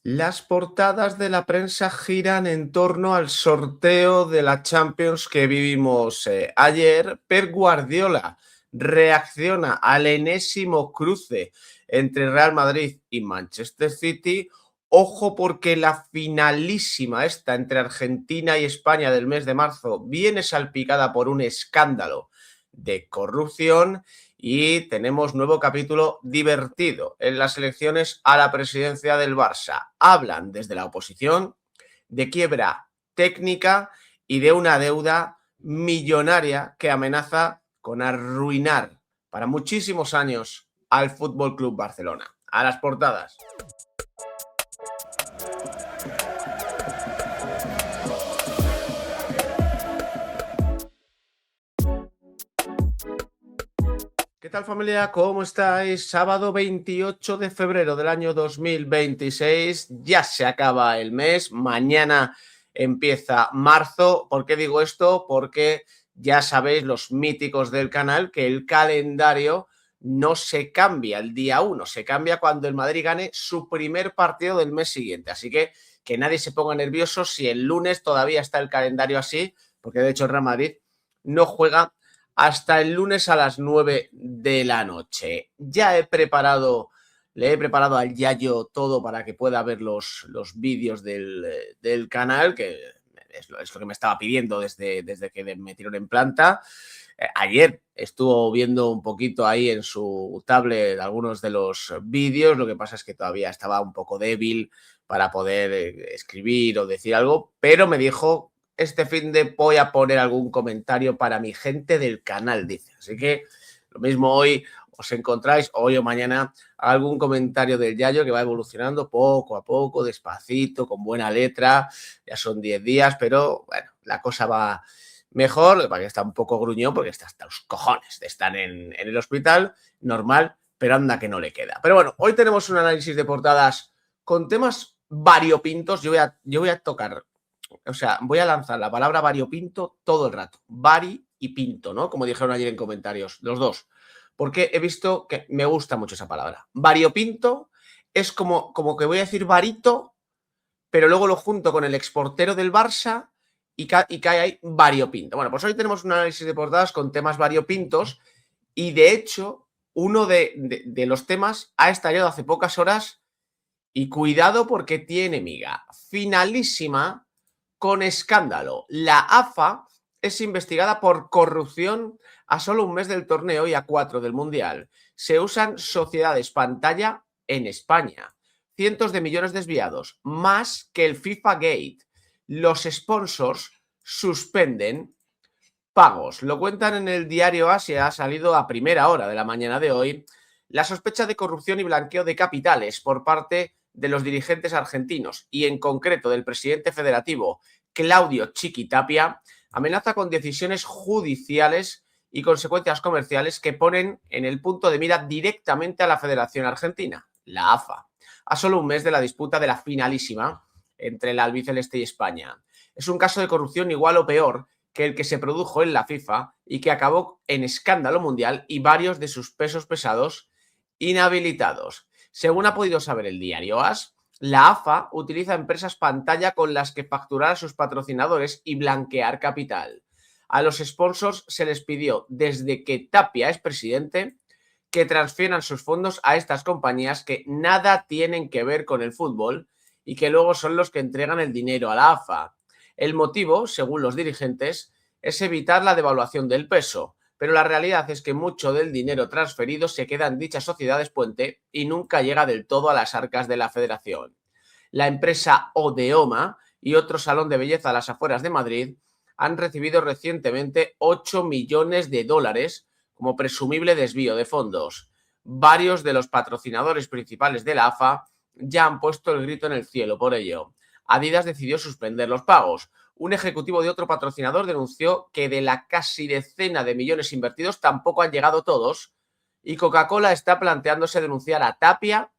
Las portadas de la prensa giran en torno al sorteo de la Champions que vivimos ayer. Pep Guardiola reacciona al enésimo cruce entre Real Madrid y Manchester City. Ojo porque la finalísima esta entre Argentina y España del mes de marzo viene salpicada por un escándalo de corrupción. Y tenemos nuevo capítulo divertido en las elecciones a la presidencia del Barça. Hablan desde la oposición de quiebra técnica y de una deuda millonaria que amenaza con arruinar para muchísimos años al Fútbol Club Barcelona. A las portadas. ¿Qué tal, familia? ¿Cómo estáis? Sábado 28 de febrero del año 2026. Ya se acaba el mes. Mañana empieza marzo. ¿Por qué digo esto? Porque ya sabéis, los míticos del canal, que el calendario no se cambia el día 1. Se cambia cuando el Madrid gane su primer partido del mes siguiente. Así que nadie se ponga nervioso si el lunes todavía está el calendario así, porque de hecho el Real Madrid no juega hasta el lunes a las 9 de la noche. Ya le he preparado al Yayo todo para que pueda ver los vídeos del canal, que es lo que me estaba pidiendo desde que me metieron en planta. Ayer estuvo viendo un poquito ahí en su tablet algunos de los vídeos, lo que pasa es que todavía estaba un poco débil para poder escribir o decir algo, pero me dijo: este fin de voy a poner algún comentario para mi gente del canal, dice. Así que lo mismo hoy os encontráis, hoy o mañana, algún comentario del Yayo que va evolucionando poco a poco, despacito, con buena letra. Ya son 10 días, pero bueno, la cosa va mejor, para que está un poco gruñón, porque está hasta los cojones de estar en el hospital, normal, pero anda que no le queda. Pero bueno, hoy tenemos un análisis de portadas con temas variopintos. Yo voy a tocar, o sea, voy a lanzar la palabra variopinto todo el rato. Vari y pinto, ¿no? Como dijeron ayer en comentarios, los dos. Porque he visto que me gusta mucho esa palabra. Variopinto es como que voy a decir varito, pero luego lo junto con el exportero del Barça y cae ahí variopinto. Bueno, pues hoy tenemos un análisis de portadas con temas variopintos y de hecho uno de los temas ha estallado hace pocas horas y cuidado porque tiene miga. Finalísima con escándalo. La AFA es investigada por corrupción a solo un mes del torneo y a 4 del Mundial. Se usan sociedades pantalla en España. Cientos de millones desviados, más que el FIFA Gate. Los sponsors suspenden pagos. Lo cuentan en el diario Asia, ha salido a primera hora de la mañana de hoy. La sospecha de corrupción y blanqueo de capitales por parte de los dirigentes argentinos y en concreto del presidente federativo Claudio Chiqui Tapia amenaza con decisiones judiciales y consecuencias comerciales que ponen en el punto de mira directamente a la Federación Argentina, la AFA, a solo un mes de la disputa de la finalísima entre la albiceleste y España. Es un caso de corrupción igual o peor que el que se produjo en la FIFA y que acabó en escándalo mundial y varios de sus pesos pesados inhabilitados. Según ha podido saber el diario AS, la AFA utiliza empresas pantalla con las que facturar a sus patrocinadores y blanquear capital. A los sponsors se les pidió, desde que Tapia es presidente, que transfieran sus fondos a estas compañías que nada tienen que ver con el fútbol y que luego son los que entregan el dinero a la AFA. El motivo, según los dirigentes, es evitar la devaluación del peso, pero la realidad es que mucho del dinero transferido se queda en dichas sociedades puente y nunca llega del todo a las arcas de la federación. La empresa Odeoma y otro salón de belleza a las afueras de Madrid han recibido recientemente 8 millones de dólares como presumible desvío de fondos. Varios de los patrocinadores principales de la AFA ya han puesto el grito en el cielo por ello. Adidas decidió suspender los pagos. Un ejecutivo de otro patrocinador denunció que de la casi decena de millones invertidos tampoco han llegado todos y Coca-Cola está planteándose denunciar a Tapia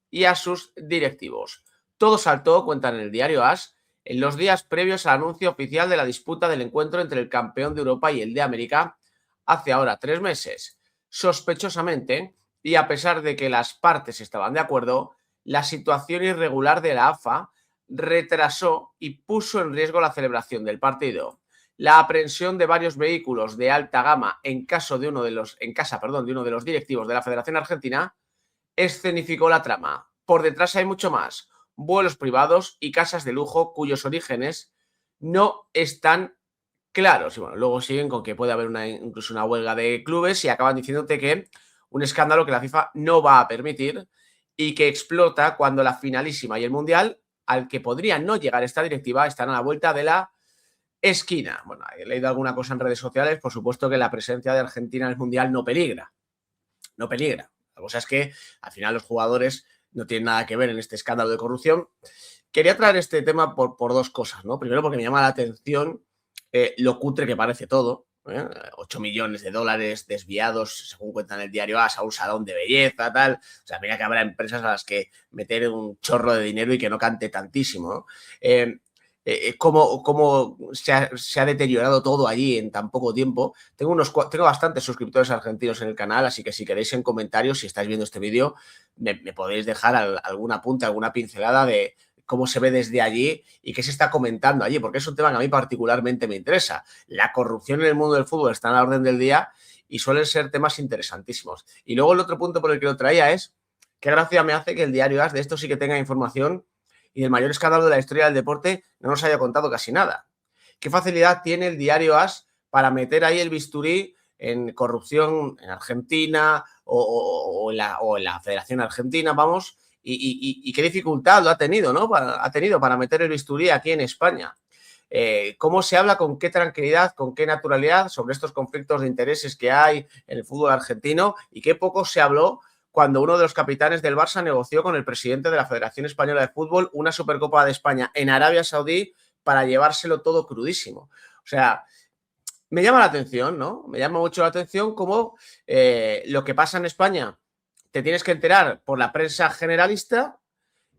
y a sus directivos. Todo saltó, cuentan en el diario AS, en los días previos al anuncio oficial de la disputa del encuentro entre el campeón de Europa y el de América hace ahora 3 meses. Sospechosamente, y a pesar de que las partes estaban de acuerdo, la situación irregular de la AFA retrasó y puso en riesgo la celebración del partido. La aprehensión de varios vehículos de alta gama en casa de uno de los directivos de la Federación Argentina escenificó la trama. Por detrás hay mucho más: vuelos privados y casas de lujo cuyos orígenes no están claros. Y bueno, luego siguen con que puede haber incluso una huelga de clubes y acaban diciéndote que un escándalo que la FIFA no va a permitir y que explota cuando la finalísima y el Mundial, al que podría no llegar esta directiva, están a la vuelta de la esquina. Bueno, he leído alguna cosa en redes sociales, por supuesto que la presencia de Argentina en el Mundial no peligra. No peligra. La cosa es que al final los jugadores no tienen nada que ver en este escándalo de corrupción. Quería traer este tema por dos cosas, ¿no? Primero, porque me llama la atención lo cutre que parece todo. 8 millones de dólares desviados, según cuenta en el diario AS, a un salón de belleza, tal. O sea, mira que habrá empresas a las que meter un chorro de dinero y que no cante tantísimo, ¿no? Cómo se ha deteriorado todo allí en tan poco tiempo. Tengo bastantes suscriptores argentinos en el canal, así que si queréis en comentarios, si estáis viendo este vídeo, me podéis dejar algún apunte, alguna pincelada de cómo se ve desde allí y qué se está comentando allí, porque es un tema que a mí particularmente me interesa. La corrupción en el mundo del fútbol está en la orden del día y suelen ser temas interesantísimos. Y luego el otro punto por el que lo traía es qué gracia me hace que el diario AS de esto sí que tenga información y del mayor escándalo de la historia del deporte no nos haya contado casi nada. ¿Qué facilidad tiene el diario AS para meter ahí el bisturí en corrupción en Argentina o en la Federación Argentina, vamos? Y qué dificultad lo ha tenido, ¿no? Ha tenido para meter el bisturí aquí en España. ¿Cómo se habla, con qué tranquilidad, con qué naturalidad sobre estos conflictos de intereses que hay en el fútbol argentino y qué poco se habló cuando uno de los capitanes del Barça negoció con el presidente de la Federación Española de Fútbol una Supercopa de España en Arabia Saudí para llevárselo todo crudísimo? O sea, me llama la atención, ¿no? Me llama mucho la atención cómo lo que pasa en España te tienes que enterar por la prensa generalista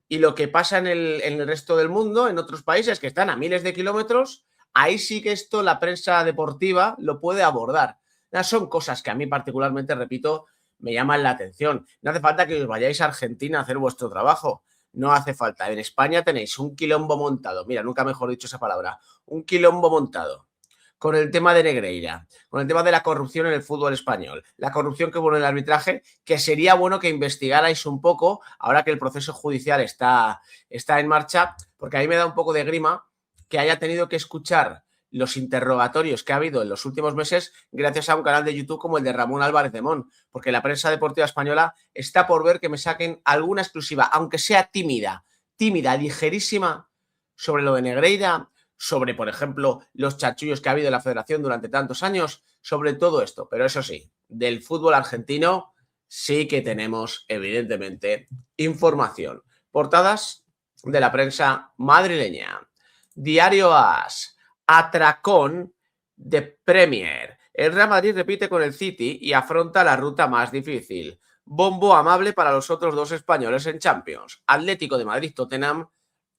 y lo que pasa en el resto del mundo, en otros países que están a miles de kilómetros, ahí sí que esto la prensa deportiva lo puede abordar. Son cosas que a mí particularmente, repito, me llaman la atención. No hace falta que os vayáis a Argentina a hacer vuestro trabajo. No hace falta. En España tenéis un quilombo montado. Mira, nunca mejor dicho esa palabra. Un quilombo montado con el tema de Negreira, con el tema de la corrupción en el fútbol español, la corrupción que hubo en el arbitraje, que sería bueno que investigarais un poco ahora que el proceso judicial está en marcha, porque a mí me da un poco de grima que haya tenido que escuchar los interrogatorios que ha habido en los últimos meses gracias a un canal de YouTube como el de Ramón Álvarez de Mon, porque la prensa deportiva española está por ver que me saquen alguna exclusiva, aunque sea tímida, ligerísima, sobre lo de Negreira, sobre, por ejemplo, los chanchullos que ha habido en la federación durante tantos años, sobre todo esto. Pero eso sí, del fútbol argentino sí que tenemos, evidentemente, información. Portadas de la prensa madrileña. Diario AS, atracón de Premier. El Real Madrid repite con el City y afronta la ruta más difícil. Bombo amable para los otros dos españoles en Champions. Atlético de Madrid-Tottenham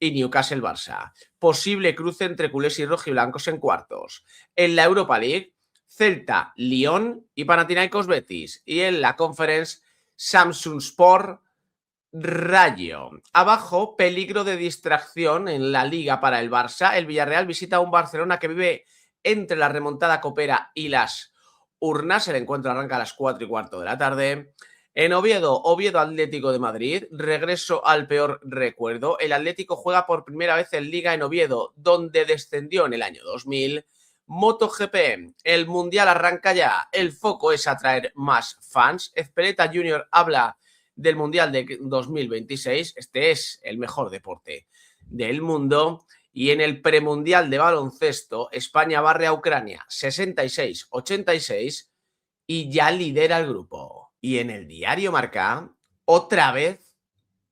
y Newcastle-Barça. Posible cruce entre culés y rojiblancos en cuartos. En la Europa League, Celta, Lyon y Panathinaikos Betis. Y en la Conference, Samsunspor, Rayo. Abajo, peligro de distracción en la Liga para el Barça. El Villarreal visita a un Barcelona que vive entre la remontada copera y las urnas. El encuentro arranca a las 4:15 de la tarde. En Oviedo Atlético de Madrid, regreso al peor recuerdo. El Atlético juega por primera vez en Liga en Oviedo, donde descendió en el año 2000. MotoGP, el Mundial arranca ya, el foco es atraer más fans. Ezpeleta Jr. habla del Mundial de 2026, este es el mejor deporte del mundo. Y en el premundial de baloncesto, España barre a Ucrania 66-86 y ya lidera el grupo. Y en el diario Marca, otra vez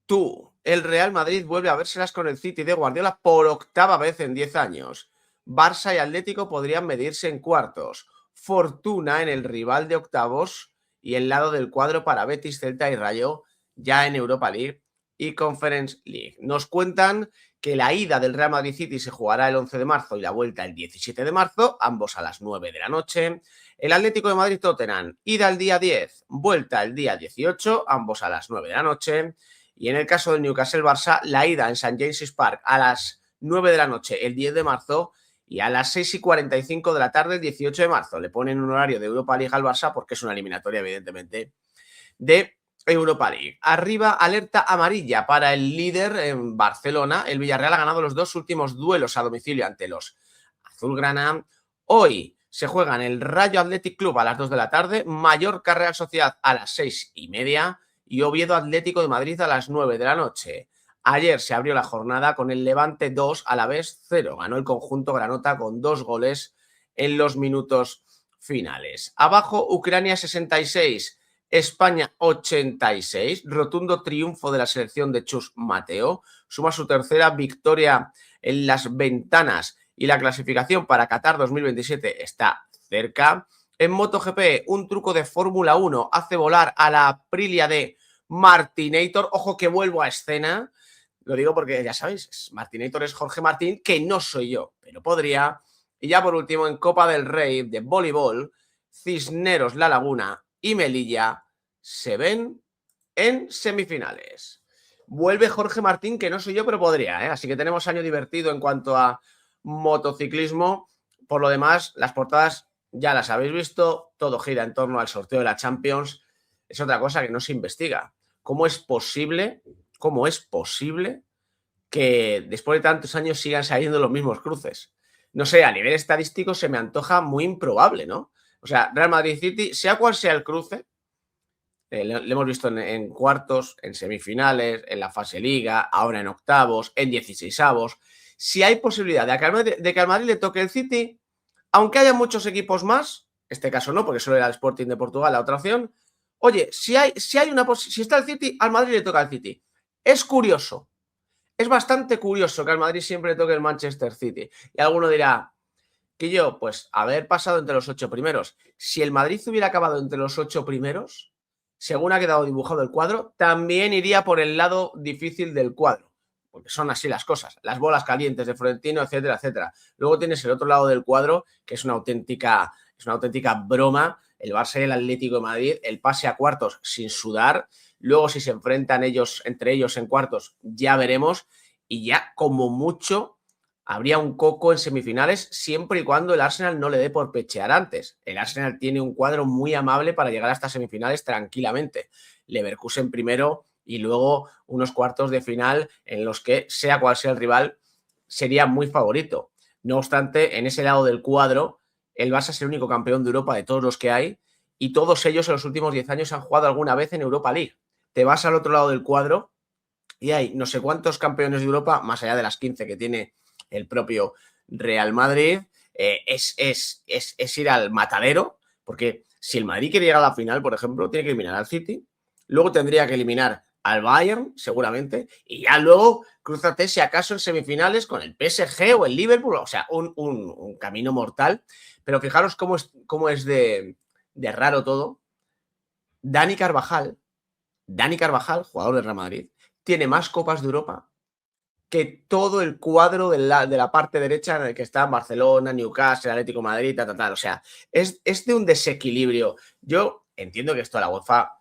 tú. El Real Madrid vuelve a vérselas con el City de Guardiola por octava vez en 10 años. Barça y Atlético podrían medirse en cuartos. Fortuna en el rival de octavos y el lado del cuadro para Betis, Celta y Rayo ya en Europa League y Conference League. Nos cuentan que la ida del Real Madrid City se jugará el 11 de marzo y la vuelta el 17 de marzo, ambos a las 9 de la noche. El Atlético de Madrid-Tottenham, ida el día 10, vuelta el día 18, ambos a las 9 de la noche. Y en el caso del Newcastle-Barça, la ida en St. James's Park a las 9 de la noche el 10 de marzo y a las 6:45 de la tarde el 18 de marzo. Le ponen un horario de Europa League al Barça porque es una eliminatoria, evidentemente, de Europa League. Arriba, alerta amarilla para el líder en Barcelona. El Villarreal ha ganado los 2 últimos duelos a domicilio ante los azulgrana. Hoy se juegan el Rayo Athletic Club a las 2 de la tarde, Mallorca Real Sociedad a las 6:30 y Oviedo Atlético de Madrid a las 9 de la noche. Ayer se abrió la jornada con el Levante 2, Alavés 0. Ganó el conjunto granota con 2 goles en los minutos finales. Abajo, Ucrania 66, España 86. Rotundo triunfo de la selección de Chus Mateo. Suma su tercera victoria en las ventanas y la clasificación para Qatar 2027 está cerca. En MotoGP, un truco de Fórmula 1 hace volar a la Aprilia de Martinator. Ojo que vuelvo a escena. Lo digo porque ya sabéis, Martinator es Jorge Martín, que no soy yo, pero podría. Y ya por último, en Copa del Rey de voleibol, Cisneros La Laguna y Melilla se ven en semifinales. Vuelve Jorge Martín, que no soy yo, pero podría, ¿eh? Así que tenemos año divertido en cuanto a motociclismo. Por lo demás, las portadas ya las habéis visto, todo gira en torno al sorteo de la Champions. Es otra cosa que no se investiga. ¿Cómo es posible que después de tantos años sigan saliendo los mismos cruces? No sé, a nivel estadístico se me antoja muy improbable, ¿no? O sea, Real Madrid City, sea cual sea el cruce, lo hemos visto en cuartos, en semifinales, en la fase liga, ahora en octavos, en 16avos. Si hay posibilidad de que al Madrid le toque el City, aunque haya muchos equipos más, este caso no, porque solo era el Sporting de Portugal la otra opción, oye, si está el City, al Madrid le toca el City. Es curioso, es bastante curioso que al Madrid siempre le toque el Manchester City. Y alguno dirá, que yo, pues, haber pasado entre los 8 primeros. Si el Madrid hubiera acabado entre los 8 primeros, según ha quedado dibujado el cuadro, también iría por el lado difícil del cuadro, porque son así las cosas, las bolas calientes de Florentino, etcétera, etcétera. Luego tienes el otro lado del cuadro, que es una auténtica broma, el Barça y el Atlético de Madrid, el pase a cuartos sin sudar. Luego, si se enfrentan entre ellos en cuartos, ya veremos, y ya como mucho habría un coco en semifinales siempre y cuando el Arsenal no le dé por pechear antes. El Arsenal tiene un cuadro muy amable para llegar hasta semifinales tranquilamente. Leverkusen primero y luego unos cuartos de final en los que, sea cual sea el rival, sería muy favorito. No obstante, en ese lado del cuadro, el Barça es el único campeón de Europa de todos los que hay y todos ellos en los últimos 10 años han jugado alguna vez en Europa League. Te vas al otro lado del cuadro y hay no sé cuántos campeones de Europa, más allá de las 15 que tiene el propio Real Madrid. Es ir al matadero, porque si el Madrid quiere llegar a la final, por ejemplo, tiene que eliminar al City, luego tendría que eliminar al Bayern, seguramente, y ya luego crúzate si acaso en semifinales con el PSG o el Liverpool, o sea, un camino mortal. Pero fijaros cómo es de raro todo. Dani Carvajal, jugador del Real Madrid, tiene más Copas de Europa que todo el cuadro de la parte derecha en el que están Barcelona, Newcastle, Atlético de Madrid, tal. O sea, es de un desequilibrio. Yo entiendo que esto la UEFA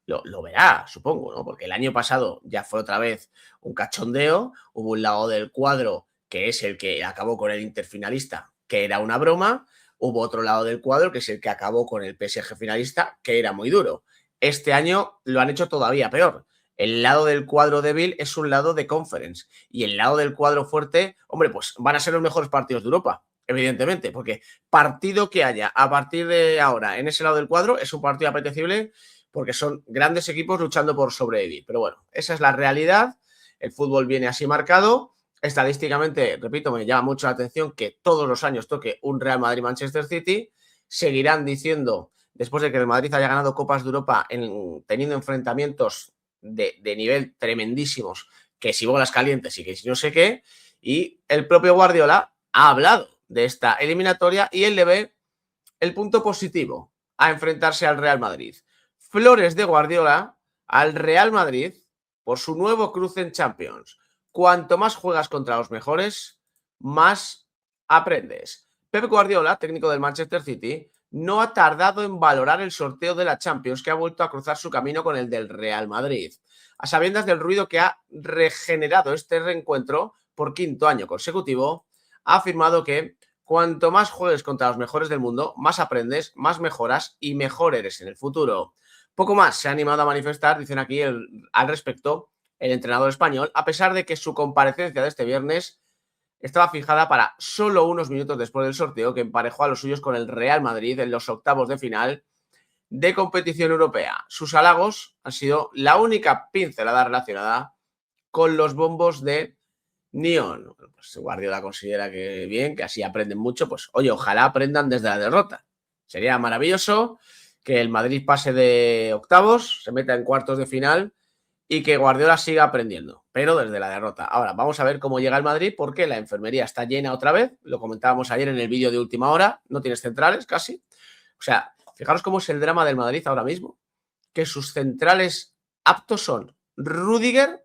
lo verá, supongo, ¿no? Porque el año pasado ya fue otra vez un cachondeo. Hubo un lado del cuadro que es el que acabó con el interfinalista, que era una broma. Hubo otro lado del cuadro que es el que acabó con el PSG finalista, que era muy duro. Este año lo han hecho todavía peor. El lado del cuadro débil es un lado de Conference y el lado del cuadro fuerte, hombre, pues van a ser los mejores partidos de Europa, evidentemente, porque partido que haya a partir de ahora en ese lado del cuadro es un partido apetecible porque son grandes equipos luchando por sobrevivir. Pero bueno, esa es la realidad. El fútbol viene así marcado. Estadísticamente, repito, me llama mucho la atención que todos los años toque un Real Madrid-Manchester City. Seguirán diciendo, después de que el Madrid haya ganado Copas de Europa teniendo enfrentamientos de nivel tremendísimos, que si bolas calientes y que si no sé qué, y el propio Guardiola ha hablado de esta eliminatoria y él le ve el punto positivo a enfrentarse al Real Madrid. Flores de Guardiola al Real Madrid por su nuevo cruce en Champions. Cuanto más juegas contra los mejores, más aprendes. Pep Guardiola, técnico del Manchester City, no ha tardado en valorar el sorteo de la Champions, que ha vuelto a cruzar su camino con el del Real Madrid. A sabiendas del ruido que ha regenerado este reencuentro por quinto año consecutivo, ha afirmado que cuanto más juegues contra los mejores del mundo, más aprendes, más mejoras y mejor eres en el futuro. Poco más se ha animado a manifestar, dicen aquí al respecto, el entrenador español, a pesar de que su comparecencia de este viernes estaba fijada para solo unos minutos después del sorteo que emparejó a los suyos con el Real Madrid en los octavos de final de competición europea. Sus halagos han sido la única pincelada relacionada con los bombos de neón. Pues Guardiola considera que bien, que así aprenden mucho. Pues oye, ojalá aprendan desde la derrota. Sería maravilloso que el Madrid pase de octavos, se meta en cuartos de final y que Guardiola siga aprendiendo, pero desde la derrota. Ahora, vamos a ver cómo llega el Madrid, porque la enfermería está llena otra vez. Lo comentábamos ayer en el vídeo de última hora. No tienes centrales casi. O sea, fijaros cómo es el drama del Madrid ahora mismo, que sus centrales aptos son Rüdiger,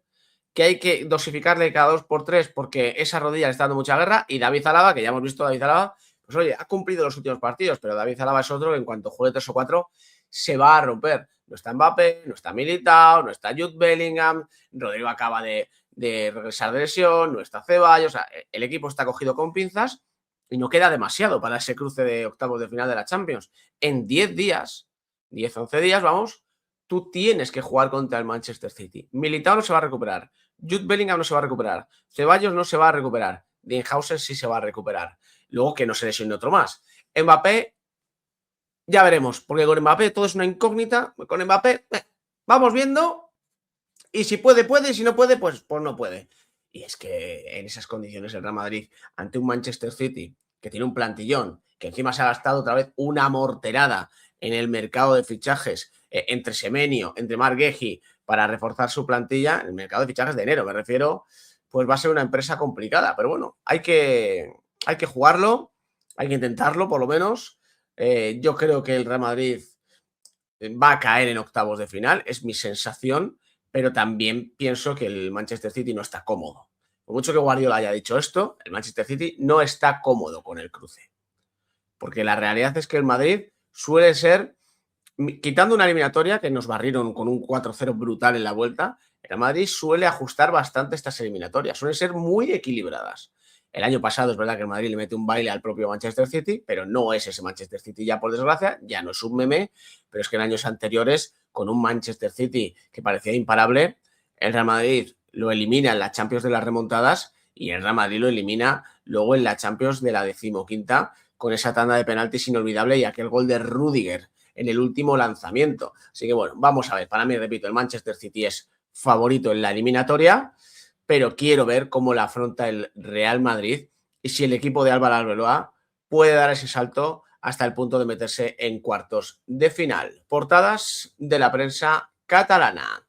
que hay que dosificarle cada 2x3 porque esa rodilla le está dando mucha guerra, y David Alaba, que ya hemos visto a David Alaba, pues oye, ha cumplido los últimos partidos, pero David Alaba es otro que en cuanto juegue 3 o 4 se va a romper. No está Mbappé, no está Militao, no está Jude Bellingham, Rodrigo acaba de regresar de lesión, no está Ceballos, o sea, el equipo está cogido con pinzas y no queda demasiado para ese cruce de octavos de final de la Champions. En 10 días, 10-11 días, vamos, tú tienes que jugar contra el Manchester City. Militao no se va a recuperar, Jude Bellingham no se va a recuperar, Ceballos no se va a recuperar, Dinhausen sí se va a recuperar. Luego que no se lesione otro más. Mbappé, ya veremos, porque con Mbappé todo es una incógnita. Con Mbappé, vamos viendo, y si puede, puede, y si no puede, pues no puede. Y es que en esas condiciones el Real Madrid, ante un Manchester City que tiene un plantillón, que encima se ha gastado otra vez una morterada en el mercado de fichajes, entre Semenyo, entre Marc Guehi, para reforzar su plantilla, en el mercado de fichajes de enero, me refiero, pues va a ser una empresa complicada. Pero bueno, hay que jugarlo, hay que intentarlo por lo menos. Yo creo que el Real Madrid va a caer en octavos de final, es mi sensación, pero también pienso que el Manchester City no está cómodo. Por mucho que Guardiola haya dicho esto, el Manchester City no está cómodo con el cruce. Porque la realidad es que el Madrid suele ser, quitando una eliminatoria que nos barrieron con un 4-0 brutal en la vuelta, el Madrid suele ajustar bastante estas eliminatorias, suelen ser muy equilibradas. El año pasado es verdad que el Madrid le mete un baile al propio Manchester City, pero no es ese Manchester City ya, por desgracia, ya no es un meme, pero es que en años anteriores, con un Manchester City que parecía imparable, el Real Madrid lo elimina en la Champions de las remontadas y el Real Madrid lo elimina luego en la Champions de la 15ª con esa tanda de penaltis inolvidable y aquel gol de Rüdiger en el último lanzamiento. Así que bueno, vamos a ver, para mí, repito, el Manchester City es favorito en la eliminatoria, pero quiero ver cómo la afronta el Real Madrid y si el equipo de Álvaro Arbeloa puede dar ese salto hasta el punto de meterse en cuartos de final. Portadas de la prensa catalana.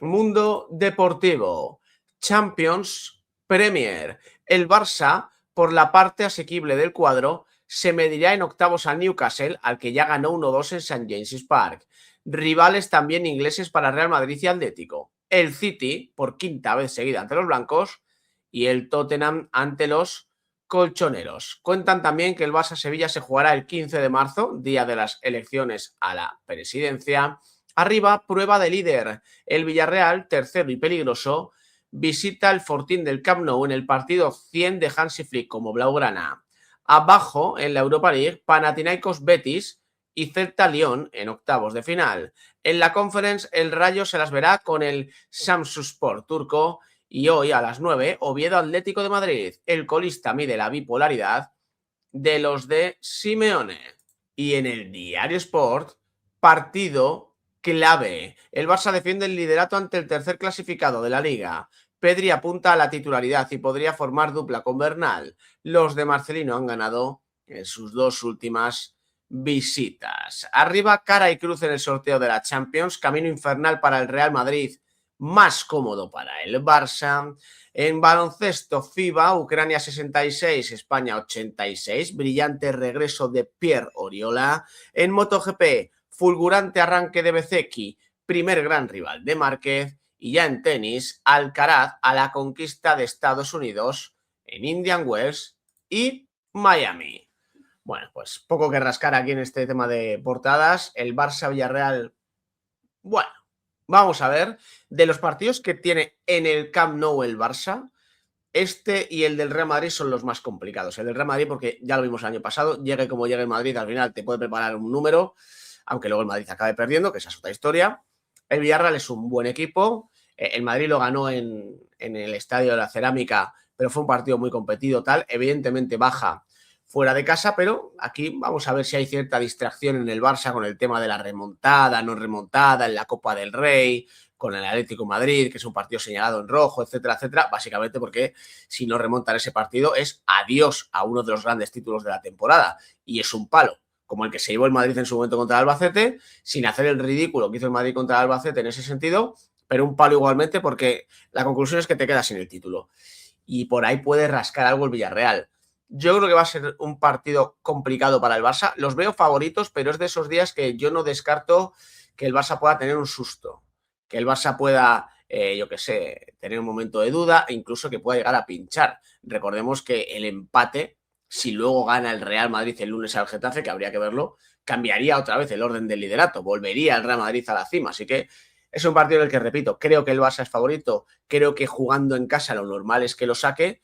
Mundo Deportivo. Champions, Premier. El Barça, por la parte asequible del cuadro, se medirá en octavos al Newcastle, al que ya ganó 1-2 en St. James's Park. Rivales también ingleses para Real Madrid y Atlético. El City, por quinta vez seguida ante los blancos, y el Tottenham ante los colchoneros. Cuentan también que el Barça-Sevilla se jugará el 15 de marzo, día de las elecciones a la presidencia. Arriba, prueba de líder. El Villarreal, tercero y peligroso, visita el Fortín del Camp Nou en el partido 100 de Hansi Flick como blaugrana. Abajo, en la Europa League, Panathinaikos Betis y Celta Lyon en octavos de final. En la Conference, el Rayo se las verá con el Samsunspor turco y hoy a las 9, Oviedo Atlético de Madrid. El colista mide la bipolaridad de los de Simeone. Y en el Diario Sport, partido clave. El Barça defiende el liderato ante el tercer clasificado de la Liga. Pedri apunta a la titularidad y podría formar dupla con Bernal. Los de Marcelino han ganado en sus dos últimas visitas. Arriba, cara y cruz en el sorteo de la Champions. Camino infernal para el Real Madrid, más cómodo para el Barça. En baloncesto, FIBA, Ucrania 66, España 86. Brillante regreso de Pierre Oriola. En MotoGP, fulgurante arranque de Bezzecchi, primer gran rival de Márquez. Y ya en tenis, Alcaraz a la conquista de Estados Unidos en Indian Wells y Miami. Bueno, pues poco que rascar aquí en este tema de portadas. El Barça-Villarreal, bueno, vamos a ver. De los partidos que tiene en el Camp Nou el Barça, este y el del Real Madrid son los más complicados. El del Real Madrid, porque ya lo vimos el año pasado, llegue como llegue el Madrid, al final te puede preparar un número, aunque luego el Madrid acabe perdiendo, que esa es otra historia. El Villarreal es un buen equipo. El Madrid lo ganó en el Estadio de la Cerámica, pero fue un partido muy competido, tal. Evidentemente baja fuera de casa, pero aquí vamos a ver si hay cierta distracción en el Barça con el tema de la remontada, no remontada, en la Copa del Rey, con el Atlético Madrid, que es un partido señalado en rojo, etcétera, etcétera, básicamente porque si no remontan ese partido es adiós a uno de los grandes títulos de la temporada, y es un palo, como el que se llevó el Madrid en su momento contra el Albacete, sin hacer el ridículo que hizo el Madrid contra el Albacete en ese sentido, pero un palo igualmente porque la conclusión es que te quedas sin el título. Y por ahí puede rascar algo el Villarreal. Yo creo que va a ser un partido complicado para el Barça. Los veo favoritos, pero es de esos días que yo no descarto que el Barça pueda tener un susto, que el Barça pueda, yo qué sé, tener un momento de duda e incluso que pueda llegar a pinchar. Recordemos que el empate, si luego gana el Real Madrid el lunes al Getafe, que habría que verlo, cambiaría otra vez el orden del liderato, volvería el Real Madrid a la cima. Así que es un partido en el que, repito, creo que el Barça es favorito, creo que jugando en casa lo normal es que lo saque,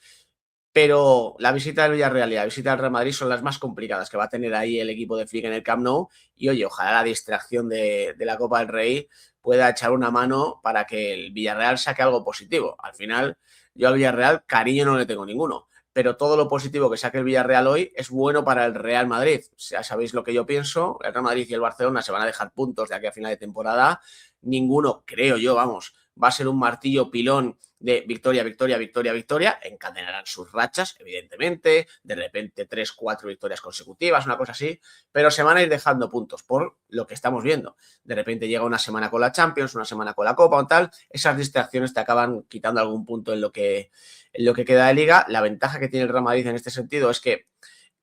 pero la visita del Villarreal y la visita del Real Madrid son las más complicadas que va a tener ahí el equipo de Flick en el Camp Nou. Y oye, ojalá la distracción de la Copa del Rey pueda echar una mano para que el Villarreal saque algo positivo. Al final, yo al Villarreal cariño no le tengo ninguno, pero todo lo positivo que saque el Villarreal hoy es bueno para el Real Madrid. Ya sabéis lo que yo pienso, el Real Madrid y el Barcelona se van a dejar puntos de aquí a final de temporada. Ninguno, creo yo, vamos, va a ser un martillo pilón de victoria, victoria, victoria, victoria. Encadenarán sus rachas, evidentemente, de repente 3, 4 victorias consecutivas, una cosa así, pero se van a ir dejando puntos por lo que estamos viendo. De repente llega una semana con la Champions, una semana con la Copa o tal, esas distracciones te acaban quitando algún punto en lo que queda de liga. La ventaja que tiene el Real Madrid en este sentido es que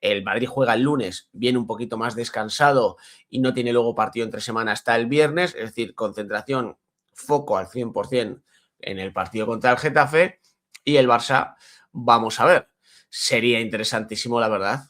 el Madrid juega el lunes, viene un poquito más descansado y no tiene luego partido entre semana hasta el viernes, es decir, concentración, foco al 100% en el partido contra el Getafe. Y el Barça, vamos a ver, sería interesantísimo, la verdad,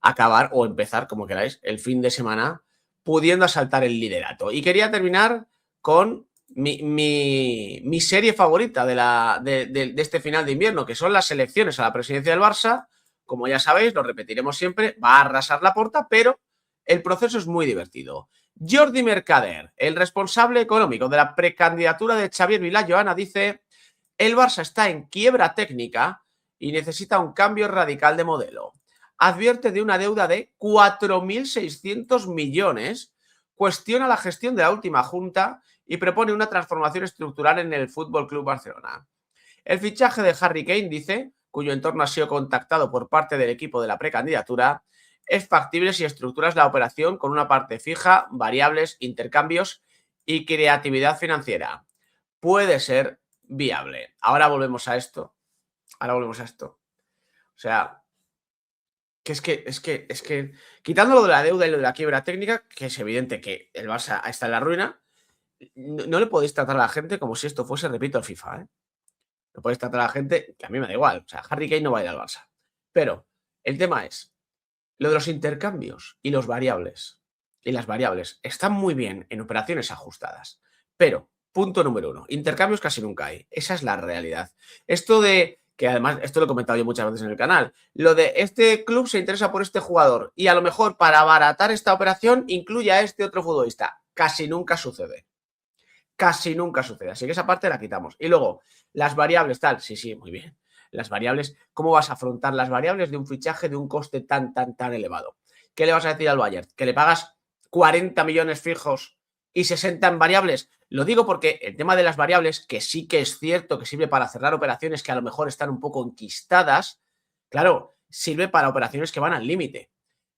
acabar o empezar, como queráis, el fin de semana pudiendo asaltar el liderato. Y quería terminar con mi serie favorita de este final de invierno, que son las elecciones a la presidencia del Barça. Como ya sabéis, lo repetiremos siempre, va a arrasar Laporta, pero el proceso es muy divertido. Jordi Mercader, el responsable económico de la precandidatura de Xavier Vilá-Joana, dice: el Barça está en quiebra técnica y necesita un cambio radical de modelo. Advierte de una deuda de 4.600 millones, cuestiona la gestión de la última junta y propone una transformación estructural en el FC Barcelona. El fichaje de Harry Kane, dice, cuyo entorno ha sido contactado por parte del equipo de la precandidatura, es factible si estructuras la operación con una parte fija, variables, intercambios y creatividad financiera. Puede ser viable. Ahora volvemos a esto. O sea, es que quitando lo de la deuda y lo de la quiebra técnica, que es evidente que el Barça está en la ruina, no le podéis tratar a la gente como si esto fuese, repito, el FIFA, ¿eh? No podéis tratar a la gente, que a mí me da igual. O sea, Harry Kane no va a ir al Barça. Pero el tema es, lo de los intercambios y los variables. Y las variables están muy bien en operaciones ajustadas. Pero, punto número 1, intercambios casi nunca hay. Esa es la realidad. Esto de, que además, esto lo he comentado yo muchas veces en el canal, lo de este club se interesa por este jugador y a lo mejor para abaratar esta operación incluye a este otro futbolista. Casi nunca sucede. Casi nunca sucede. Así que esa parte la quitamos. Y luego, las variables, tal. Sí, muy bien. Las variables, ¿cómo vas a afrontar las variables de un fichaje de un coste tan elevado? ¿Qué le vas a decir al Bayern? ¿Que le pagas 40 millones fijos y 60 en variables? Lo digo porque el tema de las variables, que sí que es cierto que sirve para cerrar operaciones que a lo mejor están un poco enquistadas, claro, sirve para operaciones que van al límite.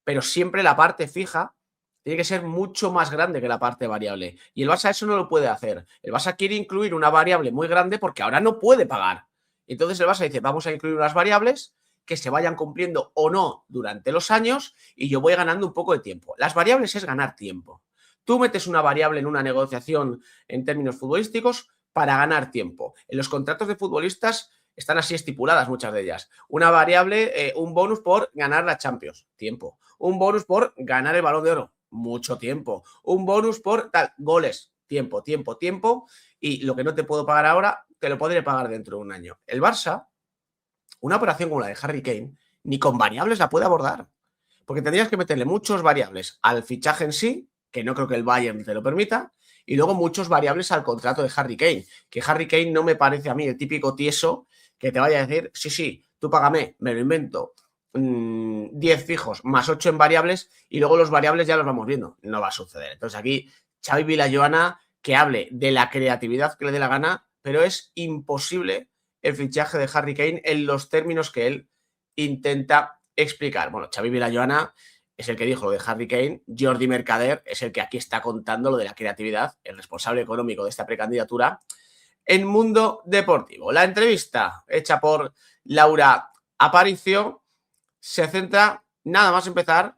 Pero siempre la parte fija tiene que ser mucho más grande que la parte variable. Y el Barça eso no lo puede hacer. El Barça quiere incluir una variable muy grande porque ahora no puede pagar. Entonces el Barça dice, vamos a incluir unas variables que se vayan cumpliendo o no durante los años y yo voy ganando un poco de tiempo. Las variables es ganar tiempo. Tú metes una variable en una negociación en términos futbolísticos para ganar tiempo. En los contratos de futbolistas están así estipuladas muchas de ellas. Una variable, un bonus por ganar la Champions, tiempo. Un bonus por ganar el Balón de Oro, mucho tiempo. Un bonus por tal, goles, tiempo, tiempo, tiempo. Y lo que no te puedo pagar ahora, te lo podré pagar dentro de un año. El Barça, una operación como la de Harry Kane, ni con variables la puede abordar. Porque tendrías que meterle muchos variables al fichaje en sí, que no creo que el Bayern te lo permita, y luego muchos variables al contrato de Harry Kane, que Harry Kane no me parece a mí el típico tieso que te vaya a decir, sí, tú págame, me lo invento, 10 fijos más 8 en variables y luego los variables ya los vamos viendo. No va a suceder. Entonces aquí Xavi Villajoana que hable de la creatividad que le dé la gana, pero es imposible el fichaje de Harry Kane en los términos que él intenta explicar. Bueno, Xavi Villajoana es el que dijo lo de Harry Kane, Jordi Mercader es el que aquí está contando lo de la creatividad, el responsable económico de esta precandidatura en Mundo Deportivo. La entrevista hecha por Laura Aparicio se centra, nada más empezar,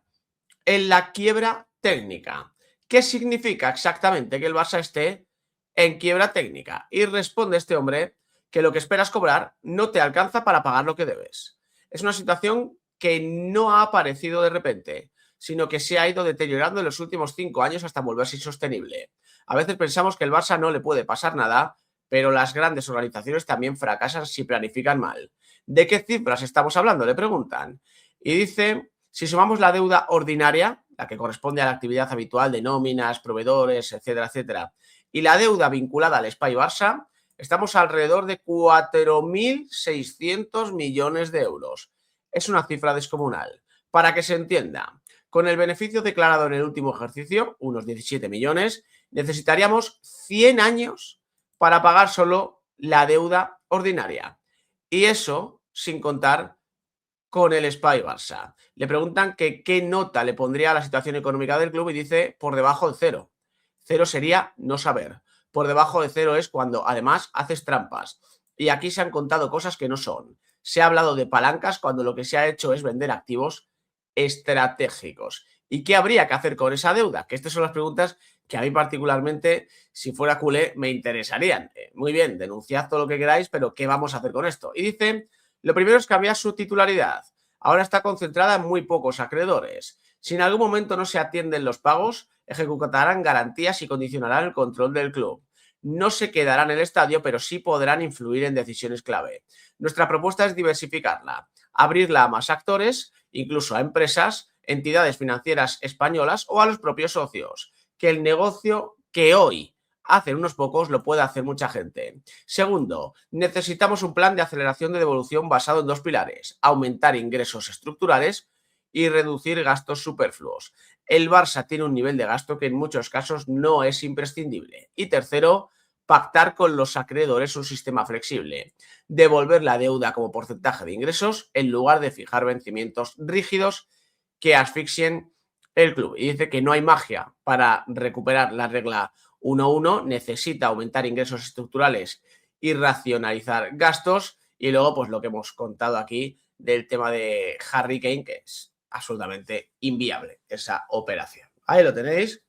en la quiebra técnica. ¿Qué significa exactamente que el Barça esté en quiebra técnica? Y responde este hombre que lo que esperas cobrar no te alcanza para pagar lo que debes. Es una situación que no ha aparecido de repente, sino que se ha ido deteriorando en los últimos 5 años hasta volverse insostenible. A veces pensamos que el Barça no le puede pasar nada, pero las grandes organizaciones también fracasan si planifican mal. ¿De qué cifras estamos hablando?, le preguntan. Y dice, si sumamos la deuda ordinaria, la que corresponde a la actividad habitual de nóminas, proveedores, etcétera, etcétera, y la deuda vinculada al SPA y Barça, estamos alrededor de 4.600 millones de euros. Es una cifra descomunal. Para que se entienda, con el beneficio declarado en el último ejercicio, unos 17 millones, necesitaríamos 100 años para pagar solo la deuda ordinaria. Y eso sin contar con el SPA y Barça. Le preguntan que qué nota le pondría a la situación económica del club y dice por debajo de 0. 0 sería no saber. Por debajo de 0 es cuando además haces trampas. Y aquí se han contado cosas que no son. Se ha hablado de palancas cuando lo que se ha hecho es vender activos estratégicos. ¿Y qué habría que hacer con esa deuda? Que estas son las preguntas que a mí particularmente, si fuera culé, me interesarían. Muy bien, denunciad todo lo que queráis, pero ¿qué vamos a hacer con esto? Y dice, lo primero es cambiar su titularidad. Ahora está concentrada en muy pocos acreedores. Si en algún momento no se atienden los pagos, ejecutarán garantías y condicionarán el control del club. No se quedarán en el estadio, pero sí podrán influir en decisiones clave. Nuestra propuesta es diversificarla, abrirla a más actores, incluso a empresas, entidades financieras españolas o a los propios socios. Que el negocio que hoy hacen unos pocos lo puede hacer mucha gente. Segundo, necesitamos un plan de aceleración de devolución basado en 2 pilares, aumentar ingresos estructurales y reducir gastos superfluos. El Barça tiene un nivel de gasto que en muchos casos no es imprescindible. Y tercero, pactar con los acreedores un sistema flexible, devolver la deuda como porcentaje de ingresos en lugar de fijar vencimientos rígidos que asfixien el club. Y dice que no hay magia para recuperar la regla 1-1, necesita aumentar ingresos estructurales y racionalizar gastos. Y luego, pues lo que hemos contado aquí del tema de Harry Kane, que es absolutamente inviable esa operación. Ahí lo tenéis.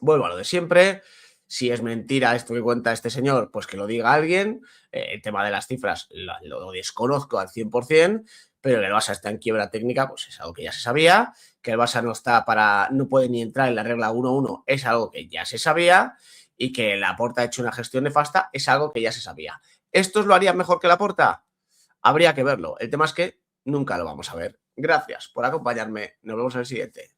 Vuelvo a lo de siempre. Si es mentira esto que cuenta este señor, pues que lo diga alguien. El tema de las cifras lo desconozco al 100%, pero que el Barça está en quiebra técnica, pues es algo que ya se sabía. Que el Barça no puede ni entrar en la regla 1-1 es algo que ya se sabía. Y que Laporta ha hecho una gestión nefasta es algo que ya se sabía. ¿Estos lo harían mejor que Laporta? Habría que verlo. El tema es que nunca lo vamos a ver. Gracias por acompañarme. Nos vemos en el siguiente.